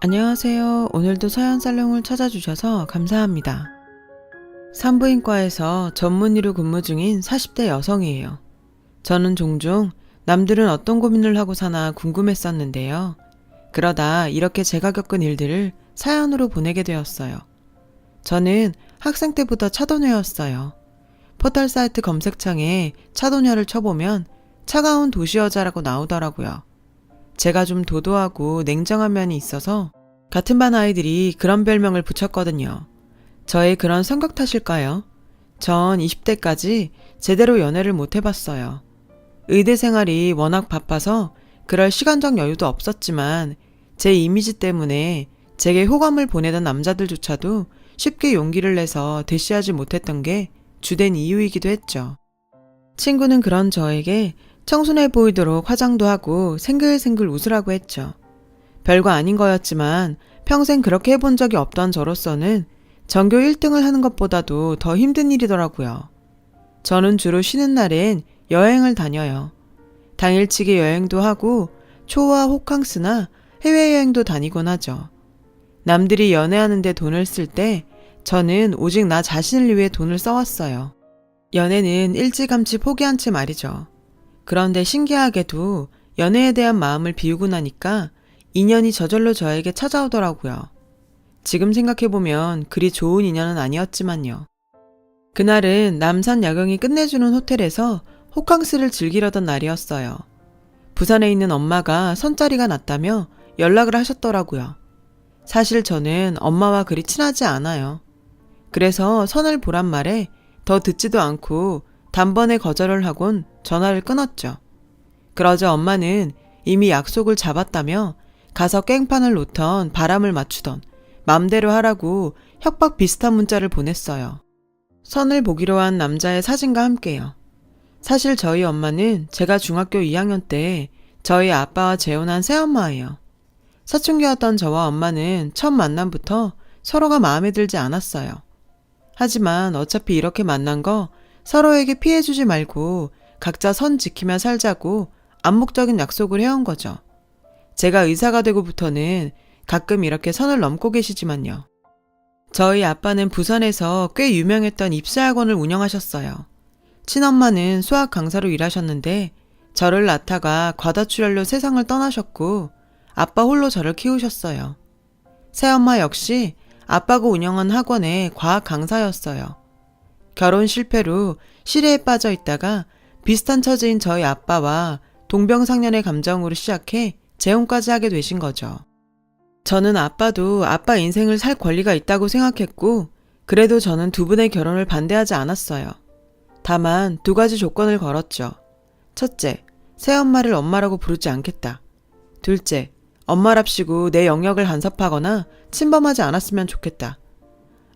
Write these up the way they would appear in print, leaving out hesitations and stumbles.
안녕하세요. 오늘도 서현살롱을 찾아주셔서 감사합니다. 산부인과에서 전문의로 근무 중인 40대 여성이에요. 저는 종종 남들은 어떤 고민을 하고 사나 궁금했었는데요. 그러다 이렇게 제가 겪은 일들을 사연으로 보내게 되었어요. 저는 학생 때부터 차도녀였어요. 포털 사이트 검색창에 차도녀를 쳐보면 차가운 도시 여자라고 나오더라고요. 제가 좀 도도하고 냉정한 면이 있어서 같은 반 아이들이 그런 별명을 붙였거든요. 저의 그런 성격 탓일까요? 전 20대까지 제대로 연애를 못 해봤어요. 의대 생활이 워낙 바빠서 그럴 시간적 여유도 없었지만 제 이미지 때문에 제게 호감을 보내던 남자들조차도 쉽게 용기를 내서 대시하지 못했던 게 주된 이유이기도 했죠. 친구는 그런 저에게 청순해 보이도록 화장도 하고 생글생글 웃으라고 했죠. 별거 아닌 거였지만 평생 그렇게 해본 적이 없던 저로서는 전교 1등을 하는 것보다도 더 힘든 일이더라고요. 저는 주로 쉬는 날엔 여행을 다녀요. 당일치기 여행도 하고 초와 호캉스나 해외여행도 다니곤 하죠. 남들이 연애하는데 돈을 쓸 때 저는 오직 나 자신을 위해 돈을 써왔어요. 연애는 일찌감치 포기한 채 말이죠. 그런데 신기하게도 연애에 대한 마음을 비우고 나니까 인연이 저절로 저에게 찾아오더라고요. 지금 생각해보면 그리 좋은 인연은 아니었지만요. 그날은 남산 야경이 끝내주는 호텔에서 호캉스를 즐기려던 날이었어요. 부산에 있는 엄마가 선자리가 났다며 연락을 하셨더라고요. 사실 저는 엄마와 그리 친하지 않아요. 그래서 선을 보란 말에 더 듣지도 않고 단번에 거절을 하곤 전화를 끊었죠. 그러자 엄마는 이미 약속을 잡았다며 가서 깽판을 놓던 바람을 맞추던 맘대로 하라고 협박 비슷한 문자를 보냈어요. 선을 보기로 한 남자의 사진과 함께요. 사실 저희 엄마는 제가 중학교 2학년 때 저희 아빠와 재혼한 새엄마예요. 사춘기였던 저와 엄마는 첫 만남부터 서로가 마음에 들지 않았어요. 하지만 어차피 이렇게 만난 거 서로에게 피해주지 말고 각자 선 지키며 살자고 암묵적인 약속을 해온 거죠. 제가 의사가 되고부터는 가끔 이렇게 선을 넘고 계시지만요. 저희 아빠는 부산에서 꽤 유명했던 입시학원을 운영하셨어요. 친엄마는 수학 강사로 일하셨는데 저를 낳다가 과다출혈로 세상을 떠나셨고 아빠 홀로 저를 키우셨어요. 새엄마 역시 아빠가 운영한 학원의 과학 강사였어요. 결혼 실패로 시래에 빠져 있다가 비슷한 처지인 저희 아빠와 동병상련의 감정으로 시작해 재혼까지 하게 되신 거죠. 저는 아빠도 아빠 인생을 살 권리가 있다고 생각했고 그래도 저는 두 분의 결혼을 반대하지 않았어요. 다만 두 가지 조건을 걸었죠. 첫째, 새엄마를 엄마라고 부르지 않겠다. 둘째, 엄마랍시고 내 영역을 간섭하거나 침범하지 않았으면 좋겠다.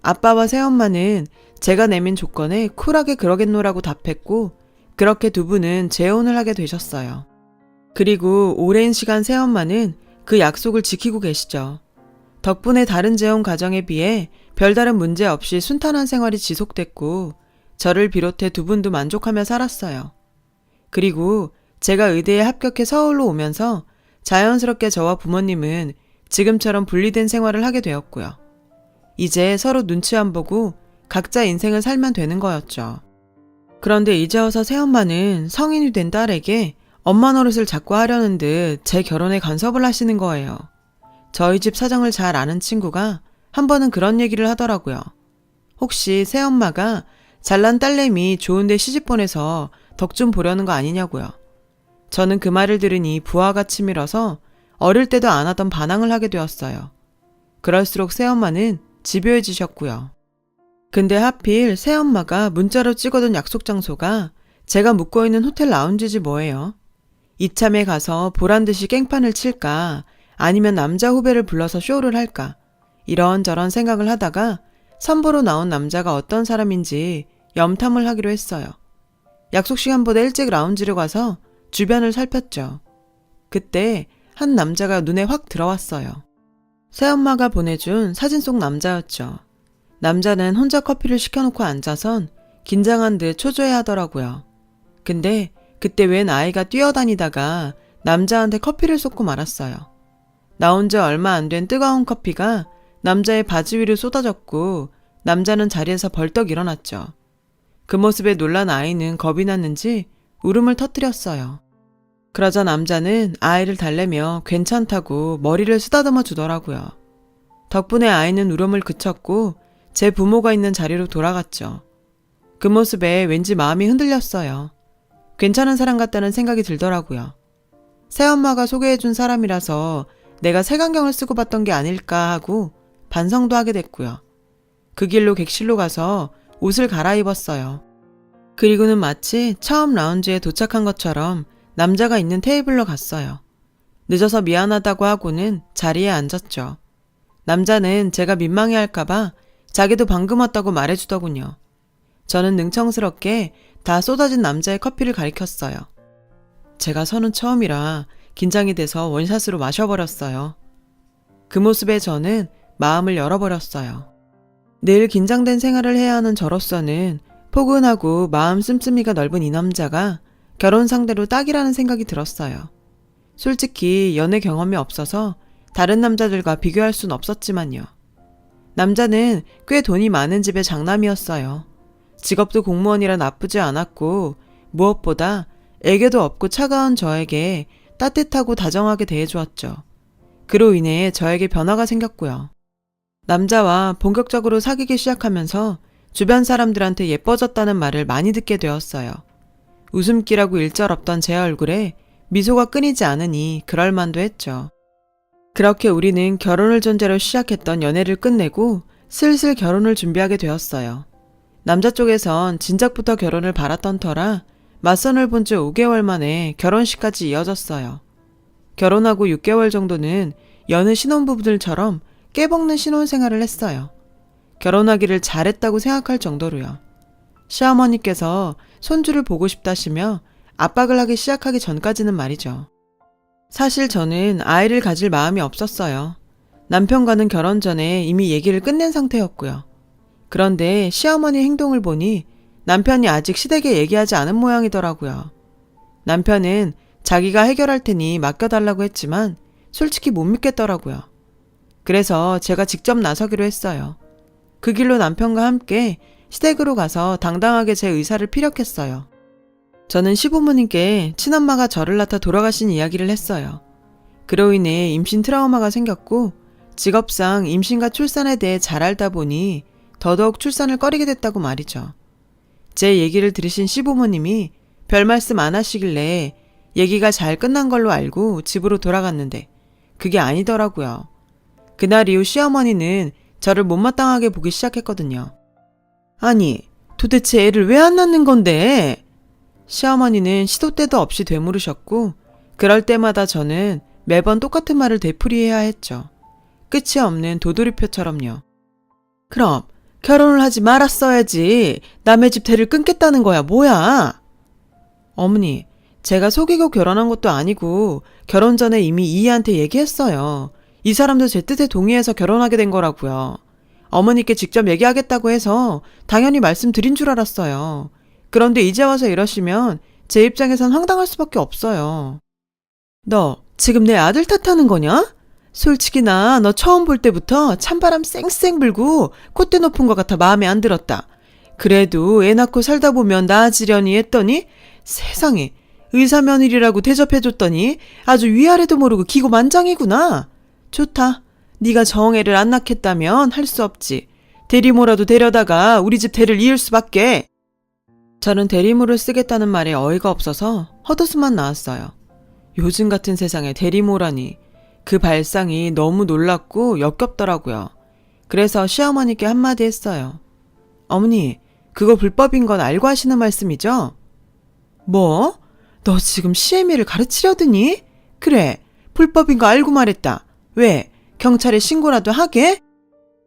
아빠와 새엄마는 제가 내민 조건에 쿨하게 그러겠노라고 답했고 그렇게 두 분은 재혼을 하게 되셨어요. 그리고 오랜 시간 새엄마는 그 약속을 지키고 계시죠. 덕분에 다른 재혼 가정에 비해 별다른 문제 없이 순탄한 생활이 지속됐고 저를 비롯해 두 분도 만족하며 살았어요. 그리고 제가 의대에 합격해 서울로 오면서 자연스럽게 저와 부모님은 지금처럼 분리된 생활을 하게 되었고요. 이제 서로 눈치 안 보고 각자 인생을 살면 되는 거였죠. 그런데 이제 와서 새엄마는 성인이 된 딸에게 엄마 노릇을 자꾸 하려는 듯 제 결혼에 간섭을 하시는 거예요. 저희 집 사정을 잘 아는 친구가 한 번은 그런 얘기를 하더라고요. 혹시 새엄마가 잘난 딸내미 좋은데 시집 보내서 덕 좀 보려는 거 아니냐고요. 저는 그 말을 들으니 부하가 치밀어서 어릴 때도 안 하던 반항을 하게 되었어요. 그럴수록 새엄마는 집요해지셨고요. 근데 하필 새엄마가 문자로 찍어둔 약속 장소가 제가 묵고 있는 호텔 라운지지 뭐예요. 이참에 가서 보란듯이 깽판을 칠까 아니면 남자 후배를 불러서 쇼를 할까 이런저런 생각을 하다가 선보러 나온 남자가 어떤 사람인지 염탐을 하기로 했어요. 약속 시간보다 일찍 라운지를 가서 주변을 살폈죠. 그때 한 남자가 눈에 확 들어왔어요. 새엄마가 보내준 사진 속 남자였죠. 남자는 혼자 커피를 시켜놓고 앉아선 긴장한 듯 초조해하더라고요. 근데 그때 웬 아이가 뛰어다니다가 남자한테 커피를 쏟고 말았어요. 나온 지 얼마 안 된 뜨거운 커피가 남자의 바지 위로 쏟아졌고 남자는 자리에서 벌떡 일어났죠. 그 모습에 놀란 아이는 겁이 났는지 울음을 터뜨렸어요. 그러자 남자는 아이를 달래며 괜찮다고 머리를 쓰다듬어 주더라고요. 덕분에 아이는 울음을 그쳤고 제 부모가 있는 자리로 돌아갔죠. 그 모습에 왠지 마음이 흔들렸어요. 괜찮은 사람 같다는 생각이 들더라고요. 새엄마가 소개해준 사람이라서 내가 색안경을 쓰고 봤던 게 아닐까 하고 반성도 하게 됐고요. 그 길로 객실로 가서 옷을 갈아입었어요. 그리고는 마치 처음 라운지에 도착한 것처럼 남자가 있는 테이블로 갔어요. 늦어서 미안하다고 하고는 자리에 앉았죠. 남자는 제가 민망해할까봐 자기도 방금 왔다고 말해주더군요. 저는 능청스럽게 다 쏟아진 남자의 커피를 가리켰어요. 제가 서는 처음이라 긴장이 돼서 원샷으로 마셔버렸어요. 그 모습에 저는 마음을 열어버렸어요. 늘 긴장된 생활을 해야 하는 저로서는 포근하고 마음 씀씀이가 넓은 이 남자가 결혼 상대로 딱이라는 생각이 들었어요. 솔직히 연애 경험이 없어서 다른 남자들과 비교할 순 없었지만요. 남자는 꽤 돈이 많은 집의 장남이었어요. 직업도 공무원이라 나쁘지 않았고 무엇보다 애교도 없고 차가운 저에게 따뜻하고 다정하게 대해주었죠. 그로 인해 저에게 변화가 생겼고요. 남자와 본격적으로 사귀기 시작하면서 주변 사람들한테 예뻐졌다는 말을 많이 듣게 되었어요. 웃음기라고 일절 없던 제 얼굴에 미소가 끊이지 않으니 그럴만도 했죠. 그렇게 우리는 결혼을 전제로 시작했던 연애를 끝내고 슬슬 결혼을 준비하게 되었어요. 남자 쪽에선 진작부터 결혼을 바랐던 터라 맞선을 본 지 5개월 만에 결혼식까지 이어졌어요. 결혼하고 6개월 정도는 여느 신혼부부들처럼 깨먹는 신혼생활을 했어요. 결혼하기를 잘했다고 생각할 정도로요. 시어머니께서 손주를 보고 싶다시며 압박을 하기 시작하기 전까지는 말이죠. 사실 저는 아이를 가질 마음이 없었어요. 남편과는 결혼 전에 이미 얘기를 끝낸 상태였고요. 그런데 시어머니 행동을 보니 남편이 아직 시댁에 얘기하지 않은 모양이더라고요. 남편은 자기가 해결할 테니 맡겨달라고 했지만 솔직히 못 믿겠더라고요. 그래서 제가 직접 나서기로 했어요. 그 길로 남편과 함께 시댁으로 가서 당당하게 제 의사를 피력했어요. 저는 시부모님께 친엄마가 저를 낳다 돌아가신 이야기를 했어요. 그로 인해 임신 트라우마가 생겼고 직업상 임신과 출산에 대해 잘 알다 보니 더더욱 출산을 꺼리게 됐다고 말이죠. 제 얘기를 들으신 시부모님이 별 말씀 안 하시길래 얘기가 잘 끝난 걸로 알고 집으로 돌아갔는데 그게 아니더라고요. 그날 이후 시어머니는 저를 못마땅하게 보기 시작했거든요. 아니, 도대체 애를 왜 안 낳는 건데? 시어머니는 시도 때도 없이 되물으셨고 그럴 때마다 저는 매번 똑같은 말을 되풀이해야 했죠. 끝이 없는 도돌이표처럼요. 그럼 결혼을 하지 말았어야지. 남의 집 대를 끊겠다는 거야 뭐야? 어머니, 제가 속이고 결혼한 것도 아니고 결혼 전에 이미 이희한테 얘기했어요. 이 사람도 제 뜻에 동의해서 결혼하게 된 거라고요. 어머니께 직접 얘기하겠다고 해서 당연히 말씀드린 줄 알았어요. 그런데 이제 와서 이러시면 제 입장에선 황당할 수밖에 없어요. 너 지금 내 아들 탓하는 거냐? 솔직히 너 처음 볼 때부터 찬바람 쌩쌩 불고 콧대 높은 것 같아 마음에 안 들었다. 그래도 애 낳고 살다 보면 나아지려니 했더니 세상에 의사 며느리라고 대접해줬더니 아주 위아래도 모르고 기고만장이구나. 좋다. 네가 정애를 안 낳겠다면 할 수 없지. 대리모라도 데려다가 우리 집 대를 이을 수밖에. 저는 대리모를 쓰겠다는 말에 어이가 없어서 헛웃음만 나왔어요. 요즘 같은 세상에 대리모라니. 그 발상이 너무 놀랍고 역겹더라고요. 그래서 시어머니께 한마디 했어요. 어머니, 그거 불법인 건 알고 하시는 말씀이죠? 뭐? 너 지금 시애미를 가르치려드니? 그래, 불법인 거 알고 말했다. 왜? 경찰에 신고라도 하게?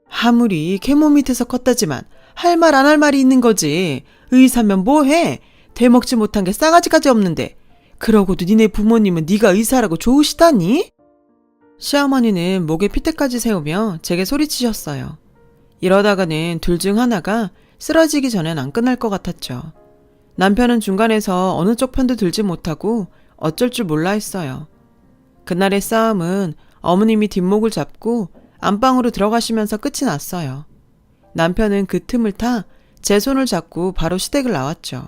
아무리 계모 밑에서 컸다지만 할 말 안 할 말이 있는 거지. 의사면 뭐해? 대먹지 못한 게 싸가지까지 없는데. 그러고도 니네 부모님은 네가 의사라고 좋으시다니? 시어머니는 목에 핏대까지 세우며 제게 소리치셨어요. 이러다가는 둘 중 하나가 쓰러지기 전엔 안 끝날 것 같았죠. 남편은 중간에서 어느 쪽 편도 들지 못하고 어쩔 줄 몰라 했어요. 그날의 싸움은 어머님이 뒷목을 잡고 안방으로 들어가시면서 끝이 났어요. 남편은 그 틈을 타 제 손을 잡고 바로 시댁을 나왔죠.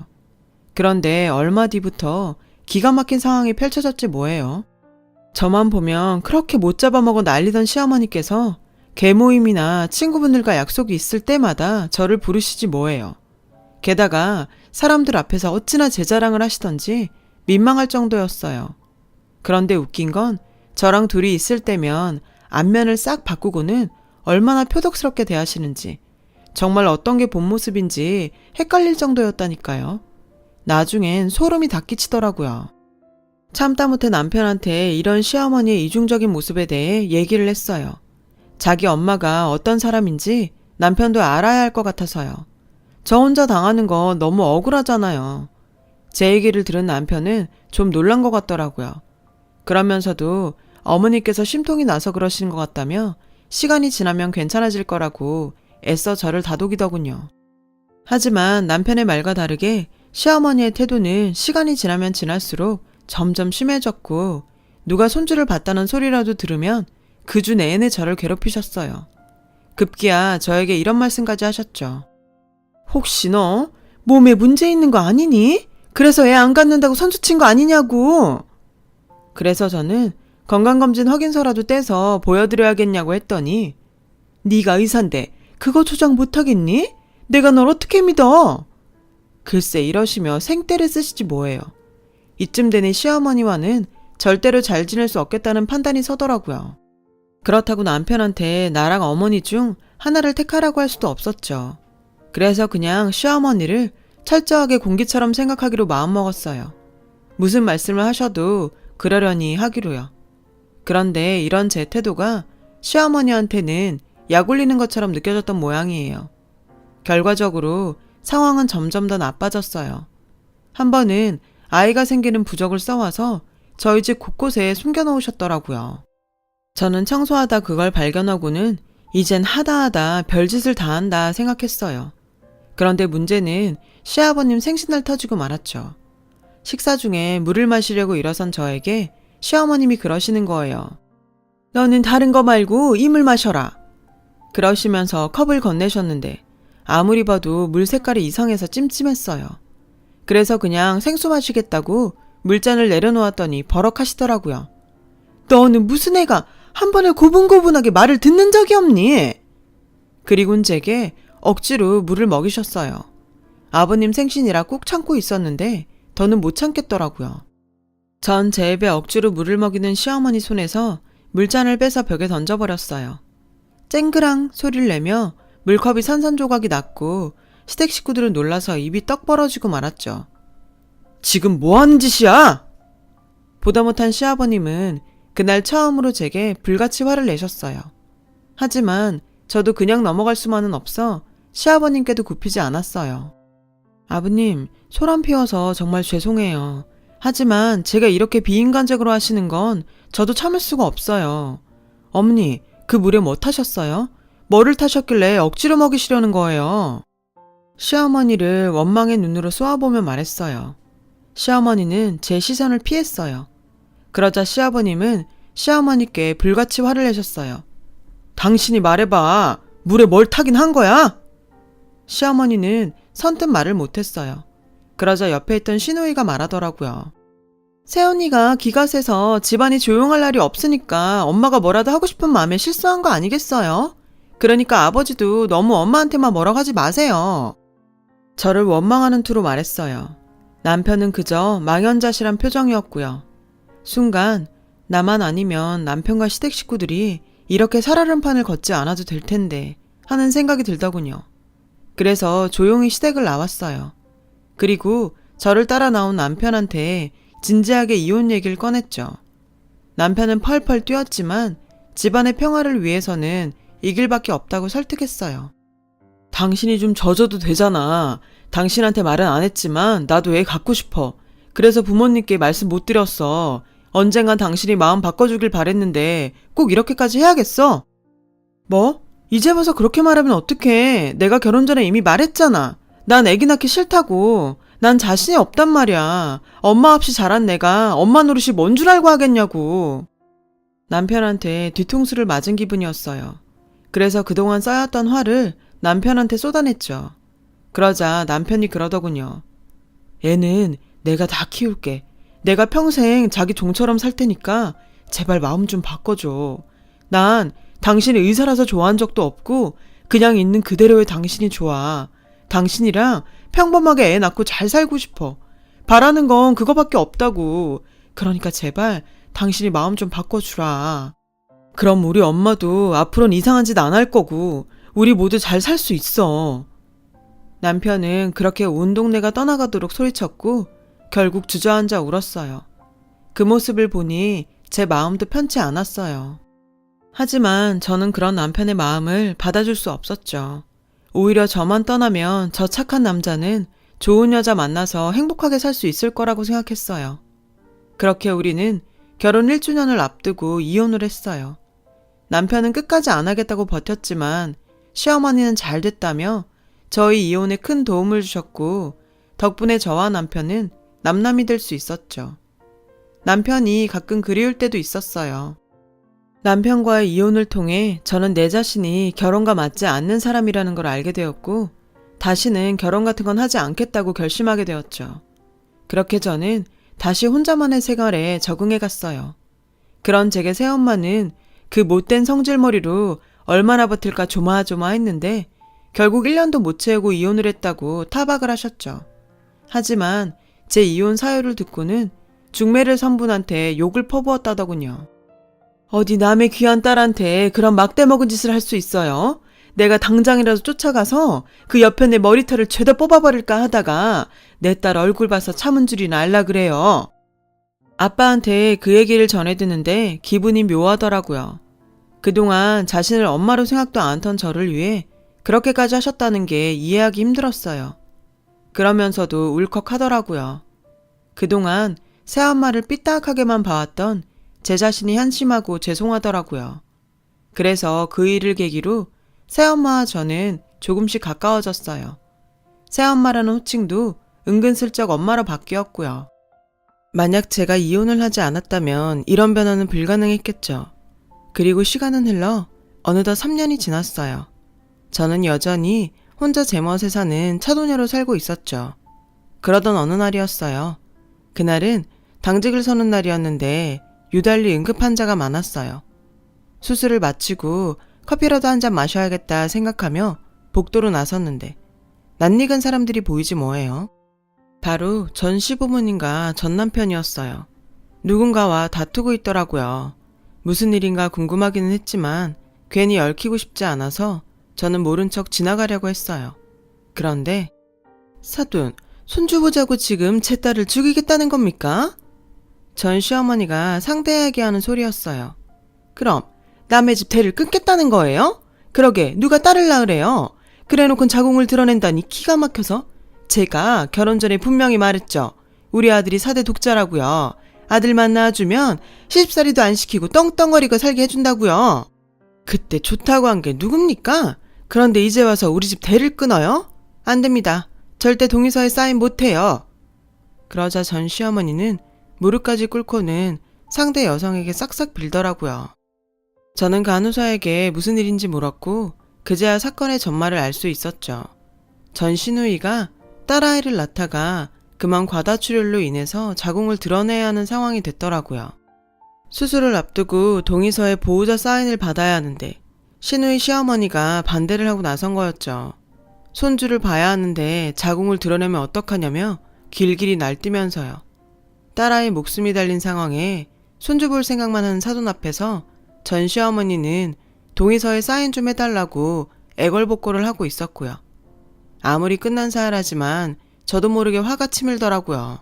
그런데 얼마 뒤부터 기가 막힌 상황이 펼쳐졌지 뭐예요. 저만 보면 그렇게 못 잡아먹어 난리던 시어머니께서 개모임이나 친구분들과 약속이 있을 때마다 저를 부르시지 뭐예요. 게다가 사람들 앞에서 어찌나 제 자랑을 하시던지 민망할 정도였어요. 그런데 웃긴 건 저랑 둘이 있을 때면 안면을 싹 바꾸고는 얼마나 표독스럽게 대하시는지, 정말 어떤 게 본 모습인지 헷갈릴 정도였다니까요. 나중엔 소름이 다 끼치더라고요. 참다 못해 남편한테 이런 시어머니의 이중적인 모습에 대해 얘기를 했어요. 자기 엄마가 어떤 사람인지 남편도 알아야 할 것 같아서요. 저 혼자 당하는 거 너무 억울하잖아요. 제 얘기를 들은 남편은 좀 놀란 것 같더라고요. 그러면서도 어머니께서 심통이 나서 그러시는 것 같다며 시간이 지나면 괜찮아질 거라고 애써 저를 다독이더군요. 하지만 남편의 말과 다르게 시어머니의 태도는 시간이 지나면 지날수록 점점 심해졌고, 누가 손주를 봤다는 소리라도 들으면 그 주 내내 저를 괴롭히셨어요. 급기야 저에게 이런 말씀까지 하셨죠. 혹시 너 몸에 문제 있는 거 아니니? 그래서 애 안 갖는다고 선수친 거 아니냐고. 그래서 저는 건강검진 확인서라도 떼서 보여드려야겠냐고 했더니, 네가 의사인데 그거 조작 못하겠니? 내가 널 어떻게 믿어? 글쎄 이러시며 생떼를 쓰시지 뭐예요. 이쯤 되니 시어머니와는 절대로 잘 지낼 수 없겠다는 판단이 서더라고요. 그렇다고 남편한테 나랑 어머니 중 하나를 택하라고 할 수도 없었죠. 그래서 그냥 시어머니를 철저하게 공기처럼 생각하기로 마음먹었어요. 무슨 말씀을 하셔도 그러려니 하기로요. 그런데 이런 제 태도가 시어머니한테는 약 올리는 것처럼 느껴졌던 모양이에요. 결과적으로 상황은 점점 더 나빠졌어요. 한 번은 아이가 생기는 부적을 써와서 저희 집 곳곳에 숨겨놓으셨더라고요. 저는 청소하다 그걸 발견하고는 이젠 하다하다 별짓을 다 한다 생각했어요. 그런데 문제는 시아버님 생신날 터지고 말았죠. 식사 중에 물을 마시려고 일어선 저에게 시어머님이 그러시는 거예요. 너는 다른 거 말고 이 물 마셔라. 그러시면서 컵을 건네셨는데 아무리 봐도 물 색깔이 이상해서 찜찜했어요. 그래서 그냥 생수 마시겠다고 물잔을 내려놓았더니 버럭하시더라고요. 너는 무슨 애가 한 번에 고분고분하게 말을 듣는 적이 없니? 그리곤 제게 억지로 물을 먹이셨어요. 아버님 생신이라 꾹 참고 있었는데 더는 못 참겠더라고요. 전 제 입에 억지로 물을 먹이는 시어머니 손에서 물잔을 빼서 벽에 던져버렸어요. 쨍그랑 소리를 내며 물컵이 산산조각이 났고 시댁 식구들은 놀라서 입이 떡 벌어지고 말았죠. 지금 뭐하는 짓이야? 보다 못한 시아버님은 그날 처음으로 제게 불같이 화를 내셨어요. 하지만 저도 그냥 넘어갈 수만은 없어 시아버님께도 굽히지 않았어요. 아버님, 소란 피워서 정말 죄송해요. 하지만 제가 이렇게 비인간적으로 하시는 건 저도 참을 수가 없어요. 어머니, 그 물에 뭐 타셨어요? 뭐를 타셨길래 억지로 먹이시려는 거예요? 시어머니를 원망의 눈으로 쏘아보며 말했어요. 시어머니는 제 시선을 피했어요. 그러자 시아버님은 시어머니께 불같이 화를 내셨어요. 당신이 말해봐. 물에 뭘 타긴 한 거야? 시어머니는 선뜻 말을 못했어요. 그러자 옆에 있던 시누이가 말하더라고요. 새언니가 기가 세서 집안이 조용할 날이 없으니까 엄마가 뭐라도 하고 싶은 마음에 실수한 거 아니겠어요? 그러니까 아버지도 너무 엄마한테만 뭐라고 하지 마세요. 저를 원망하는 투로 말했어요. 남편은 그저 망연자실한 표정이었고요. 순간 나만 아니면 남편과 시댁 식구들이 이렇게 살얼음판을 걷지 않아도 될 텐데 하는 생각이 들더군요. 그래서 조용히 시댁을 나왔어요. 그리고 저를 따라 나온 남편한테 진지하게 이혼 얘기를 꺼냈죠. 남편은 펄펄 뛰었지만 집안의 평화를 위해서는 이 길밖에 없다고 설득했어요. 당신이 좀 져줘도 되잖아. 당신한테 말은 안 했지만 나도 애 갖고 싶어. 그래서 부모님께 말씀 못 드렸어. 언젠간 당신이 마음 바꿔주길 바랬는데 꼭 이렇게까지 해야겠어? 뭐? 이제 와서 그렇게 말하면 어떡해. 내가 결혼 전에 이미 말했잖아. 난 애기 낳기 싫다고. 난 자신이 없단 말이야. 엄마 없이 자란 내가 엄마 노릇이 뭔 줄 알고 하겠냐고. 남편한테 뒤통수를 맞은 기분이었어요. 그래서 그동안 쌓였던 화를 남편한테 쏟아냈죠. 그러자 남편이 그러더군요. 애는 내가 다 키울게. 내가 평생 자기 종처럼 살 테니까 제발 마음 좀 바꿔줘. 난 당신이 의사라서 좋아한 적도 없고 그냥 있는 그대로의 당신이 좋아. 당신이랑 평범하게 애 낳고 잘 살고 싶어. 바라는 건 그거밖에 없다고. 그러니까 제발 당신이 마음 좀 바꿔주라. 그럼 우리 엄마도 앞으로는 이상한 짓 안 할 거고 우리 모두 잘 살 수 있어. 남편은 그렇게 온 동네가 떠나가도록 소리쳤고 결국 주저앉아 울었어요. 그 모습을 보니 제 마음도 편치 않았어요. 하지만 저는 그런 남편의 마음을 받아줄 수 없었죠. 오히려 저만 떠나면 저 착한 남자는 좋은 여자 만나서 행복하게 살 수 있을 거라고 생각했어요. 그렇게 우리는 결혼 1주년을 앞두고 이혼을 했어요. 남편은 끝까지 안 하겠다고 버텼지만 시어머니는 잘 됐다며 저희 이혼에 큰 도움을 주셨고 덕분에 저와 남편은 남남이 될 수 있었죠. 남편이 가끔 그리울 때도 있었어요. 남편과의 이혼을 통해 저는 내 자신이 결혼과 맞지 않는 사람이라는 걸 알게 되었고 다시는 결혼 같은 건 하지 않겠다고 결심하게 되었죠. 그렇게 저는 다시 혼자만의 생활에 적응해 갔어요. 그런 제게 새엄마는 그 못된 성질머리로 얼마나 버틸까 조마조마했는데 결국 1년도 못 채우고 이혼을 했다고 타박을 하셨죠. 하지만 제 이혼 사유를 듣고는 중매를 선분한테 욕을 퍼부었다더군요. 어디 남의 귀한 딸한테 그런 막대 먹은 짓을 할 수 있어요? 내가 당장이라도 쫓아가서 그 옆에 내 머리털을 죄다 뽑아버릴까 하다가 내 딸 얼굴 봐서 참은 줄이나 알라 그래요. 아빠한테 그 얘기를 전해 듣는데 기분이 묘하더라고요. 그동안 자신을 엄마로 생각도 않던 저를 위해 그렇게까지 하셨다는 게 이해하기 힘들었어요. 그러면서도 울컥하더라고요. 그동안 새엄마를 삐딱하게만 봐왔던 제 자신이 한심하고 죄송하더라고요. 그래서 그 일을 계기로 새엄마와 저는 조금씩 가까워졌어요. 새엄마라는 호칭도 은근슬쩍 엄마로 바뀌었고요. 만약 제가 이혼을 하지 않았다면 이런 변화는 불가능했겠죠. 그리고 시간은 흘러 어느덧 3년이 지났어요. 저는 여전히 혼자 제멋에 사는 차도녀로 살고 있었죠. 그러던 어느 날이었어요. 그날은 당직을 서는 날이었는데 유달리 응급 환자가 많았어요. 수술을 마치고 커피라도 한 잔 마셔야겠다 생각하며 복도로 나섰는데 낯익은 사람들이 보이지 뭐예요. 바로 전 시부모님과 전 남편이었어요. 누군가와 다투고 있더라고요. 무슨 일인가 궁금하기는 했지만 괜히 얽히고 싶지 않아서 저는 모른 척 지나가려고 했어요. 그런데 사돈, 손주 보자고 지금 제 딸을 죽이겠다는 겁니까? 전 시어머니가 상대하게 하는 소리였어요. 그럼 남의 집 대를 끊겠다는 거예요? 그러게 누가 딸을 낳으래요? 그래놓곤 자궁을 드러낸다니 기가 막혀서. 제가 결혼 전에 분명히 말했죠. 우리 아들이 4대 독자라고요. 아들만 낳아주면 시집살이도 안 시키고 떵떵거리고 살게 해준다고요. 그때 좋다고 한 게 누굽니까? 그런데 이제 와서 우리 집 대를 끊어요? 안 됩니다. 절대 동의서에 사인 못해요. 그러자 전 시어머니는 무릎까지 꿇고는 상대 여성에게 싹싹 빌더라고요. 저는 간호사에게 무슨 일인지 물었고 그제야 사건의 전말을 알 수 있었죠. 전 시누이가 딸아이를 낳다가 그만 과다출혈로 인해서 자궁을 드러내야 하는 상황이 됐더라고요. 수술을 앞두고 동의서에 보호자 사인을 받아야 하는데 시누이 시어머니가 반대를 하고 나선 거였죠. 손주를 봐야 하는데 자궁을 드러내면 어떡하냐며 길길이 날뛰면서요. 딸아이 목숨이 달린 상황에 손주 볼 생각만 하는 사돈 앞에서 전 시어머니는 동의서에 사인 좀 해달라고 애걸복걸을 하고 있었고요. 아무리 끝난 사야라지만 저도 모르게 화가 치밀더라고요.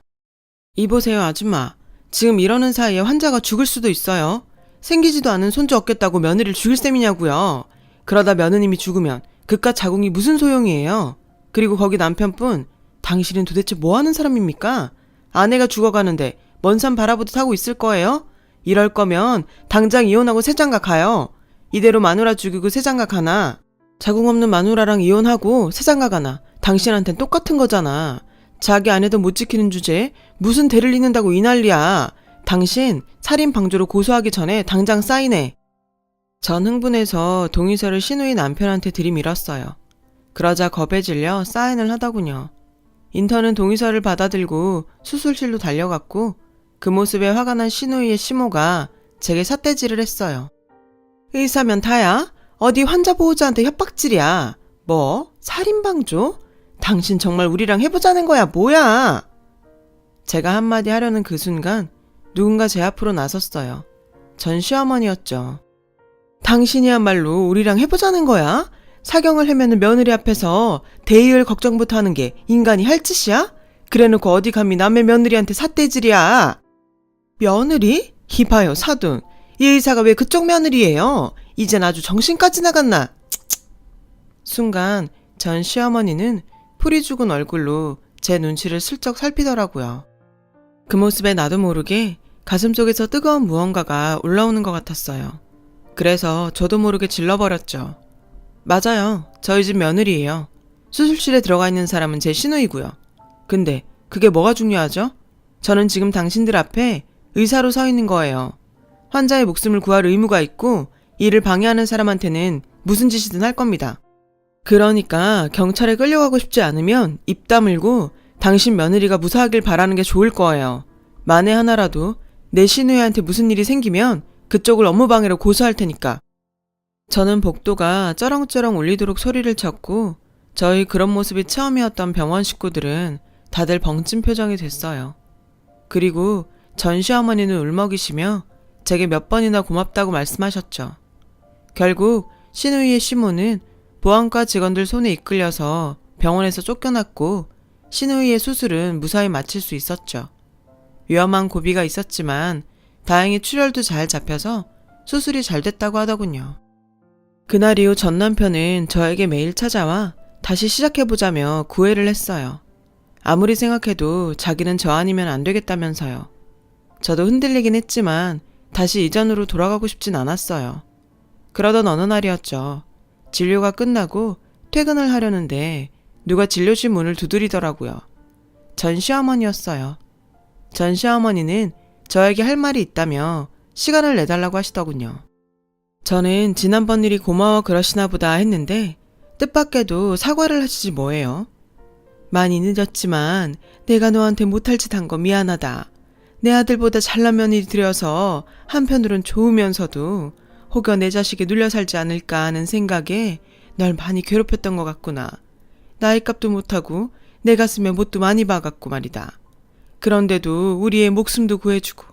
이보세요 아줌마. 지금 이러는 사이에 환자가 죽을 수도 있어요. 생기지도 않은 손주 얻겠다고 며느리를 죽일 셈이냐고요. 그러다 며느님이 죽으면 그깟 자궁이 무슨 소용이에요. 그리고 거기 남편분, 당신은 도대체 뭐하는 사람입니까? 아내가 죽어가는데 먼 산 바라보듯 하고 있을 거예요? 이럴 거면 당장 이혼하고 새장가 가요. 이대로 마누라 죽이고 새장가 가나. 자궁 없는 마누라랑 이혼하고 새장가 가나. 당신한텐 똑같은 거잖아. 자기 아내도 못 지키는 주제에 무슨 대를 잇는다고 이 난리야. 당신 살인 방조로 고소하기 전에 당장 사인해. 전 흥분해서 동의서를 신우이 남편한테 들이밀었어요. 그러자 겁에 질려 사인을 하더군요. 인턴은 동의서를 받아들고 수술실로 달려갔고 그 모습에 화가 난 신우이의 시모가 제게 삿대질을 했어요. 의사면 다야? 어디 환자 보호자한테 협박질이야. 뭐? 살인방조? 당신 정말 우리랑 해보자는 거야 뭐야? 제가 한마디 하려는 그 순간 누군가 제 앞으로 나섰어요. 전 시어머니였죠. 당신이야말로 우리랑 해보자는 거야? 사경을 헤매는 며느리 앞에서 대의을 걱정부터 하는 게 인간이 할 짓이야? 그래놓고 어디 감히 남의 며느리한테 삿대질이야. 며느리? 이봐요 사돈. 이 의사가 왜 그쪽 며느리예요? 이젠 아주 정신까지 나갔나? 순간 전 시어머니는 풀이 죽은 얼굴로 제 눈치를 슬쩍 살피더라고요. 그 모습에 나도 모르게 가슴속에서 뜨거운 무언가가 올라오는 것 같았어요. 그래서 저도 모르게 질러버렸죠. 맞아요. 저희 집 며느리예요. 수술실에 들어가 있는 사람은 제 시누이고요. 근데 그게 뭐가 중요하죠? 저는 지금 당신들 앞에 의사로 서 있는 거예요. 환자의 목숨을 구할 의무가 있고 이를 방해하는 사람한테는 무슨 짓이든 할 겁니다. 그러니까 경찰에 끌려가고 싶지 않으면 입 다물고 당신 며느리가 무사하길 바라는 게 좋을 거예요. 만에 하나라도 내 시누이한테 무슨 일이 생기면 그쪽을 업무방해로 고소할 테니까. 저는 복도가 쩌렁쩌렁 울리도록 소리를 쳤고 저희 그런 모습이 처음이었던 병원 식구들은 다들 벙찐 표정이 됐어요. 그리고 전 시어머니는 울먹이시며 제게 몇 번이나 고맙다고 말씀하셨죠. 결국 시누이의 시모는 보안과 직원들 손에 이끌려서 병원에서 쫓겨났고 시누이의 수술은 무사히 마칠 수 있었죠. 위험한 고비가 있었지만 다행히 출혈도 잘 잡혀서 수술이 잘 됐다고 하더군요. 그날 이후 전 남편은 저에게 매일 찾아와 다시 시작해보자며 구애를 했어요. 아무리 생각해도 자기는 저 아니면 안 되겠다면서요. 저도 흔들리긴 했지만 다시 이전으로 돌아가고 싶진 않았어요. 그러던 어느 날이었죠. 진료가 끝나고 퇴근을 하려는데 누가 진료실 문을 두드리더라고요. 전 시어머니였어요. 전 시어머니는 저에게 할 말이 있다며 시간을 내달라고 하시더군요. 저는 지난번 일이 고마워 그러시나 보다 했는데 뜻밖에도 사과를 하시지 뭐예요. 많이 늦었지만 내가 너한테 못할 짓 한 거 미안하다. 내 아들보다 잘난 며느리 들여서 한편으론 좋으면서도 혹여 내 자식이 눌려 살지 않을까 하는 생각에 널 많이 괴롭혔던 것 같구나. 나이값도 못하고 내 가슴에 못도 많이 박았고 말이다. 그런데도 우리의 목숨도 구해주고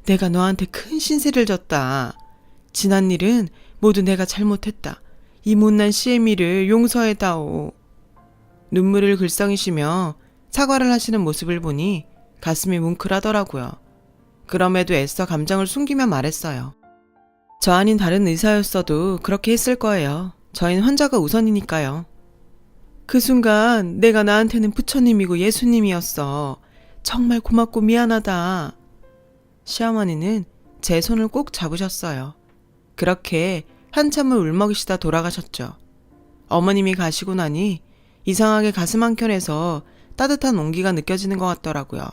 내가 너한테 큰 신세를 졌다. 지난 일은 모두 내가 잘못했다. 이 못난 시애미를 용서해다오. 눈물을 글썽이시며 사과를 하시는 모습을 보니 가슴이 뭉클하더라고요. 그럼에도 애써 감정을 숨기며 말했어요. 저 아닌 다른 의사였어도 그렇게 했을 거예요. 저희는 환자가 우선이니까요. 그 순간 내가 나한테는 부처님이고 예수님이었어. 정말 고맙고 미안하다. 시어머니는 제 손을 꼭 잡으셨어요. 그렇게 한참을 울먹이시다 돌아가셨죠. 어머님이 가시고 나니 이상하게 가슴 한켠에서 따뜻한 온기가 느껴지는 것 같더라고요.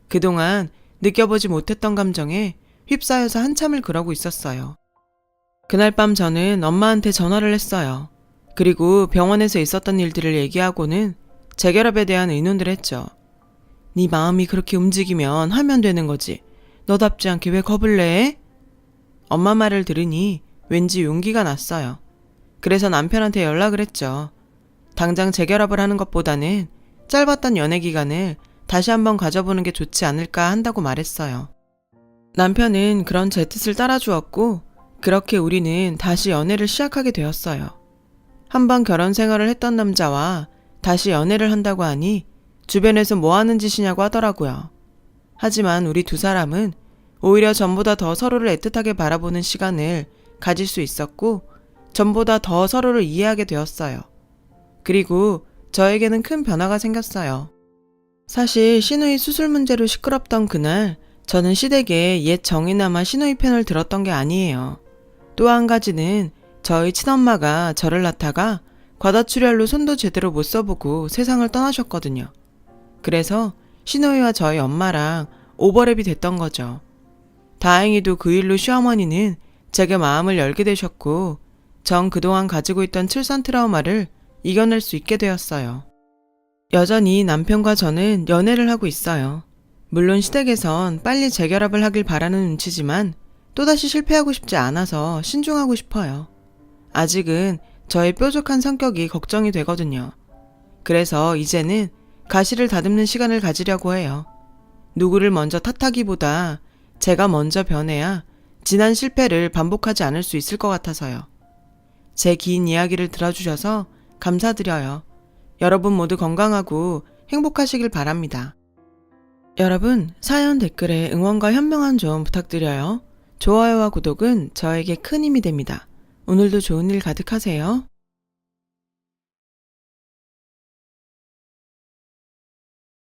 그동안 느껴보지 못했던 감정에 휩싸여서 한참을 그러고 있었어요. 그날 밤 저는 엄마한테 전화를 했어요. 그리고 병원에서 있었던 일들을 얘기하고는 재결합에 대한 의논을 했죠. 네 마음이 그렇게 움직이면 하면 되는 거지. 너답지 않게 왜 겁을 내? 엄마 말을 들으니 왠지 용기가 났어요. 그래서 남편한테 연락을 했죠. 당장 재결합을 하는 것보다는 짧았던 연애 기간을 다시 한번 가져보는 게 좋지 않을까 한다고 말했어요. 남편은 그런 제 뜻을 따라주었고 그렇게 우리는 다시 연애를 시작하게 되었어요. 한번 결혼 생활을 했던 남자와 다시 연애를 한다고 하니 주변에서 뭐 하는 짓이냐고 하더라고요. 하지만 우리 두 사람은 오히려 전보다 더 서로를 애틋하게 바라보는 시간을 가질 수 있었고 전보다 더 서로를 이해하게 되었어요. 그리고 저에게는 큰 변화가 생겼어요. 사실 시누이 수술 문제로 시끄럽던 그날 저는 시댁에 옛 정이나마 시누이 편을 들었던 게 아니에요. 또 한 가지는 저희 친엄마가 저를 낳다가 과다출혈로 손도 제대로 못 써보고 세상을 떠나셨거든요. 그래서 시누이와 저희 엄마랑 오버랩이 됐던 거죠. 다행히도 그 일로 시어머니는 제게 마음을 열게 되셨고 전 그동안 가지고 있던 출산 트라우마를 이겨낼 수 있게 되었어요. 여전히 남편과 저는 연애를 하고 있어요. 물론 시댁에선 빨리 재결합을 하길 바라는 눈치지만 또다시 실패하고 싶지 않아서 신중하고 싶어요. 아직은 저의 뾰족한 성격이 걱정이 되거든요. 그래서 이제는 가시를 다듬는 시간을 가지려고 해요. 누구를 먼저 탓하기보다 제가 먼저 변해야 지난 실패를 반복하지 않을 수 있을 것 같아서요. 제 긴 이야기를 들어주셔서 감사드려요. 여러분 모두 건강하고 행복하시길 바랍니다. 여러분, 사연 댓글에 응원과 현명한 조언 부탁드려요. 좋아요와 구독은 저에게 큰 힘이 됩니다. 오늘도 좋은 일 가득하세요.